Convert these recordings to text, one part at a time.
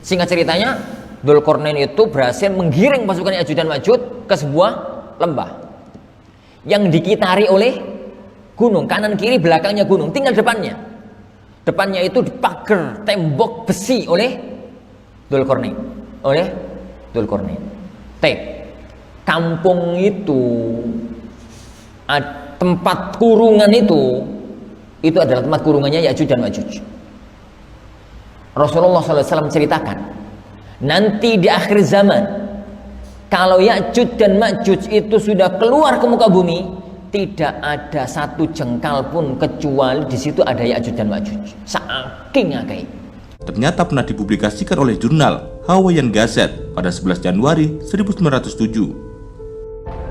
Singkat ceritanya, Dzulqarnain itu berhasil menggiring pasukan Ya'juj dan Ma'juj ke sebuah lembah yang dikitari oleh gunung, kanan kiri belakangnya gunung, tinggal depannya. Depannya itu dipagar tembok besi oleh Dzulqarnain. Kampung itu, tempat kurungan itu adalah tempat kurungannya Ya'juj dan Ma'juj. Rasulullah SAW ceritakan, nanti di akhir zaman, kalau Ya'juj dan Ma'juj itu sudah keluar ke muka bumi, tidak ada satu jengkal pun kecuali di situ ada Ya'juj dan Ma'juj. Saking akeh. Ternyata pernah dipublikasikan oleh jurnal Hawaiian Gazette pada 11 Januari 1907.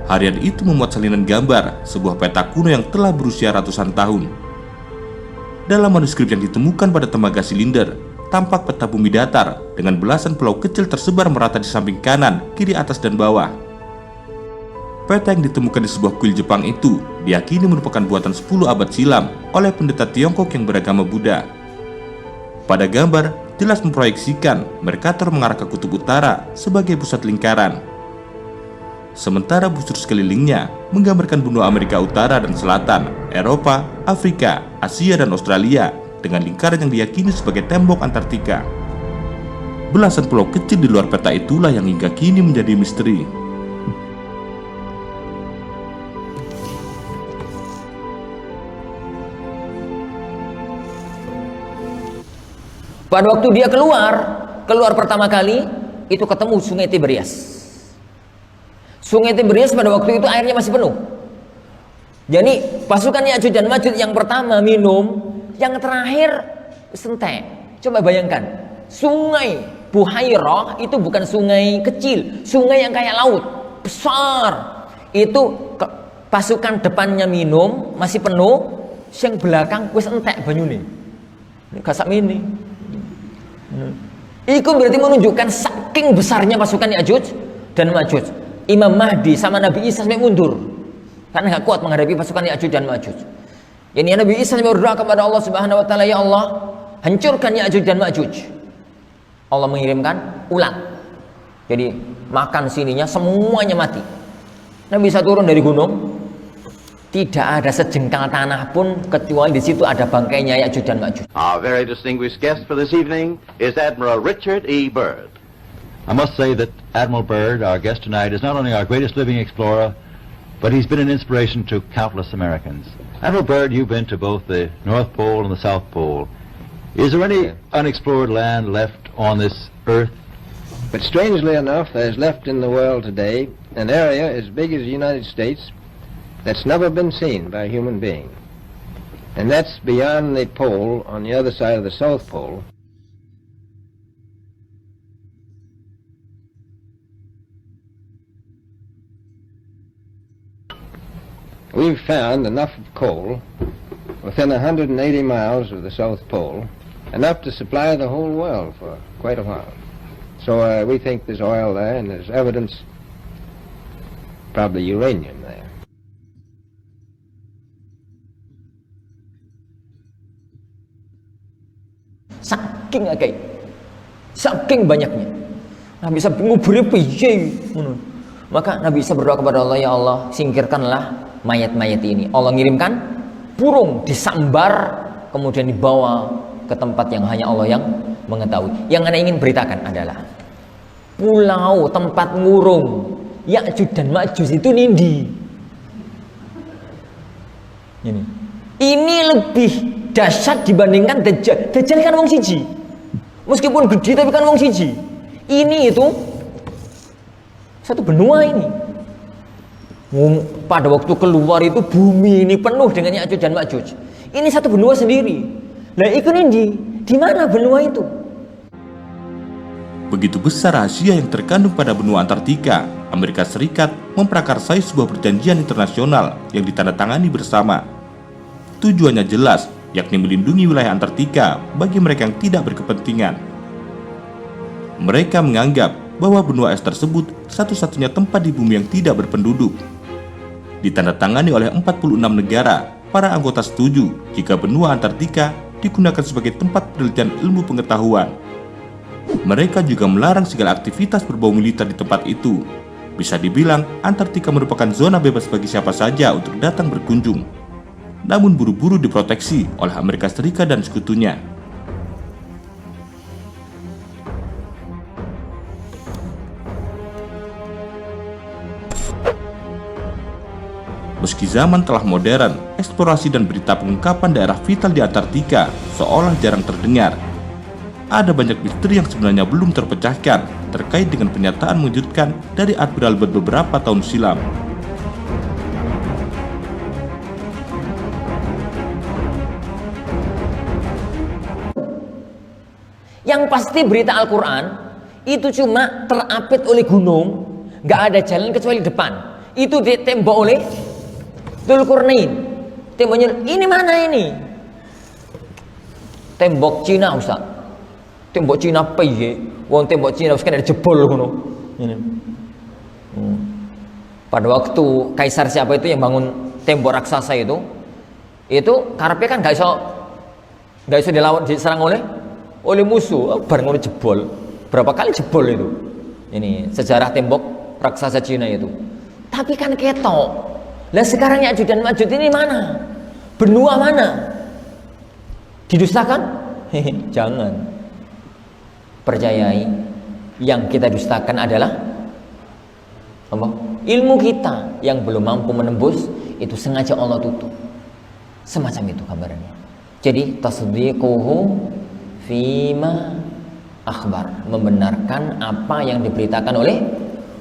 Harian itu memuat salinan gambar sebuah peta kuno yang telah berusia ratusan tahun. Dalam manuskrip yang ditemukan pada tembaga silinder, tampak peta bumi datar dengan belasan pulau kecil tersebar merata di samping kanan, kiri, atas, dan bawah. Peta yang ditemukan di sebuah kuil Jepang itu diyakini merupakan buatan 10 abad silam oleh pendeta Tiongkok yang beragama Buddha. Pada gambar, jelas memproyeksikan Mercator mengarah ke kutub utara sebagai pusat lingkaran. Sementara busur sekelilingnya menggambarkan benua Amerika Utara dan Selatan, Eropa, Afrika, Asia, dan Australia dengan lingkaran yang diyakini sebagai tembok Antartika. Belasan pulau kecil di luar peta itulah yang hingga kini menjadi misteri. Pada waktu dia keluar pertama kali, itu ketemu sungai Tiberias. Sungai Tiberias pada waktu itu airnya masih penuh. Jadi pasukan Ya'juj dan Ma'juj yang pertama minum, yang terakhir sentek. Coba bayangkan, sungai Buhairah itu bukan sungai kecil, sungai yang kayak laut, besar. Itu pasukan depannya minum, masih penuh, yang belakang wis entek banyune. Gasak mini. Itu berarti menunjukkan saking besarnya pasukan Ya'juj dan Ma'juj. Imam Mahdi sama Nabi Isa sampai mundur karena nggak kuat menghadapi pasukan Ya'juj dan Ma'juj. Ini Nabi Isa berdoa kepada Allah Subhanahu wa taala, ya Allah, hancurkan Ya'juj dan Ma'juj. Allah mengirimkan ulat. Jadi makan sininya semuanya mati. Nabi Isa turun dari gunung, tidak ada sejengkal tanah pun kecuali di situ ada bangkainya Ya'juj dan Ma'juj. Our very distinguished guest for this evening is Admiral Richard E. Byrd. I must say that Admiral Byrd, our guest tonight, is not only our greatest living explorer, but he's been an inspiration to countless Americans. Admiral Byrd, you've been to both the North Pole and the South Pole. Is there any unexplored land left on this Earth? But strangely enough, there's left in the world today an area as big as the United States that's never been seen by a human being. And that's beyond the pole on the other side of the South Pole. We've found enough of coal within 180 miles of the South Pole, enough to supply the whole world for quite a while. So we think there's oil there, and there's evidence, probably uranium there. Saking akeh, saking banyaknya. Nabi Isa nguburi piye ngono. Maka Nabi Isa berdoa kepada Allah, ya Allah, singkirkanlah mayat-mayat ini. Allah ngirimkan burung disambar, kemudian dibawa ke tempat yang hanya Allah yang mengetahui. Yang Anda ingin beritakan adalah pulau tempat ngurung Ya'juj dan Ma'juj itu nindi. Ini lebih dahsyat dibandingkan Dajjal. Dajjal kan wong siji. Meskipun gede tapi kan wong siji. Ini itu satu benua ini. Pada waktu keluar itu bumi ini penuh dengan Ya'juj dan Ma'juj. Ini satu benua sendiri. Lah itu di mana benua itu? Begitu besar rahasia yang terkandung pada benua Antartika, Amerika Serikat memprakarsai sebuah perjanjian internasional yang ditandatangani bersama. Tujuannya jelas, yakni melindungi wilayah Antartika bagi mereka yang tidak berkepentingan. Mereka menganggap bahwa benua es tersebut satu-satunya tempat di bumi yang tidak berpenduduk. Ditandatangani oleh 46 negara, para anggota setuju jika benua Antartika digunakan sebagai tempat penelitian ilmu pengetahuan. Mereka juga melarang segala aktivitas berbau militer di tempat itu. Bisa dibilang, Antartika merupakan zona bebas bagi siapa saja untuk datang berkunjung. Namun buru-buru diproteksi oleh Amerika Serikat dan sekutunya. Meski zaman telah modern, eksplorasi dan berita pengungkapan daerah vital di Antartika seolah jarang terdengar. Ada banyak misteri yang sebenarnya belum terpecahkan terkait dengan pernyataan mengejutkan dari Admiral Byrd beberapa tahun silam. Yang pasti berita Al-Quran itu cuma terapit oleh gunung, nggak ada jalan kecuali depan. Itu ditembok oleh Dzulqarnain. Temboknya ini mana ini? Tembok Cina, Ustaz. Tembok Cina piye? Wong tembok Cina wis kan ada jebol ngono. Ini. Pada waktu kaisar siapa itu yang bangun tembok raksasa itu karepnya kan nggak iso diserang oleh musuh. Bareng ngono jebol. Berapa kali jebol itu? Ini sejarah tembok raksasa Cina itu. Tapi kan ketok. Lah sekarang Ya'juj dan Ma'juj ini mana? Benua mana? Didustakan? Jangan. Percayai, yang kita dustakan adalah apa? Ilmu kita yang belum mampu menembus, itu sengaja Allah tutup. Semacam itu gambarannya. Jadi tasdiquhu fima akhbar, membenarkan apa yang diberitakan oleh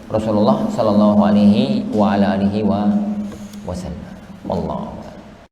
Rasulullah sallallahu alaihi wa ala alihi wasallam. Allah